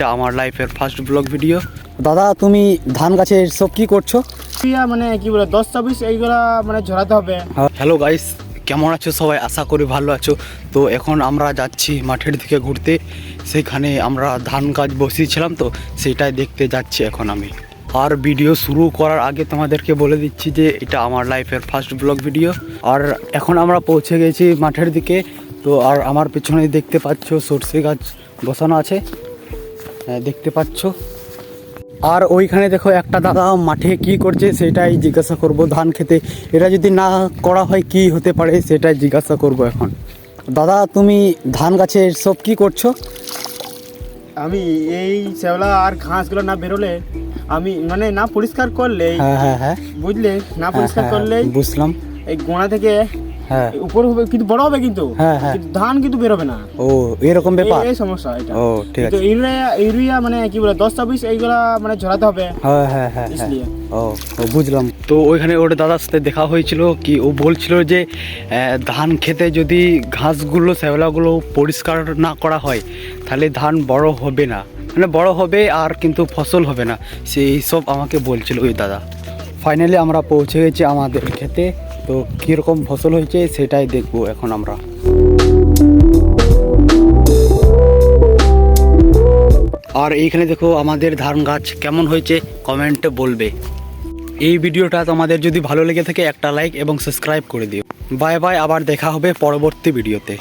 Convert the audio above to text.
এটা আমার লাইফের ফার্স্ট ব্লগ ভিডিও। দাদা তুমি ধান গাছের সব কি করছো? মানে কি বলে 10-24 এইগুলা মানে ঝরাতে হবে। হ্যালো গাইস, কেমন আছো সবাই? আশা করি ভালো আছো। তো এখন আমরা যাচ্ছি মাঠের দিকে ঘুরতে। সেখানে আমরা ধান গাছ বসিয়েছিলাম, তো সেটাই দেখতে যাচ্ছি এখন আমি। আর ভিডিও শুরু করার আগে তোমাদেরকে বলে দিচ্ছি যে এটা আমার লাইফের ফার্স্ট ব্লগ ভিডিও। আর এখন আমরা পৌঁছে গেছি মাঠের দিকে। তো আর আমার পেছনে দেখতে পাচ্ছ সরষে গাছ বসানো আছে, দেখতে পাচ্ছ। আর ওইখানে দেখো একটা দাদা মাঠে কি করছে সেটাই জিজ্ঞাসা করব। ধান খেতে এটা যদি না করা হয় কি হতে পারে সেটাই জিজ্ঞাসা করব এখন। দাদা তুমি ধান গাছের সব কি করছো? আমি এই শ্যাওলা আর ঘাসগুলো না বেরোলে, আমি মানে না পরিষ্কার করলে, হ্যাঁ বুঝলে, না পরিষ্কার করলে বুঝলাম। এই গোড়া থেকে হ্যাঁ উপর হবে, কিন্তু বড় হবে, কিন্তু হ্যাঁ কিন্তু ধান কিন্তু বেরোবে না। ও এরকম ব্যাপার। এই সমস্যা এটা। ও ঠিক তো আছে। ইউরিয়া মানে কি বলে 10-24 এইগুলা মানে ঝরাতে হবে। হ্যাঁ इसलिए ও বুঝলাম। তো ওইখানে ওর দাদার সাথে দেখা হয়েছিল, কি ও বলছিল যে ধান খেতে যদি ঘাসগুলো শ্যাওলাগুলো পরিষ্কার না করা হয় তাহলে ধান বড় হবে না, মানে বড় হবে আর কিন্তু ফসল হবে না, সেই সব আমাকে বলছিল ওই দাদা। ফাইনালি আমরা পৌঁছে গেছি আমাদের খেতে। তো কীরকম ফসল হয়েছে সেটাই দেখবো এখন আমরা। আর এইখানে দেখো আমাদের ধান গাছ কেমন হয়েছে কমেন্টে বলবে। এই ভিডিওটা তোমাদের যদি ভালো লেগে থাকে একটা লাইক এবং সাবস্ক্রাইব করে দিও। বাই বাই, আবার দেখা হবে পরবর্তী ভিডিওতে।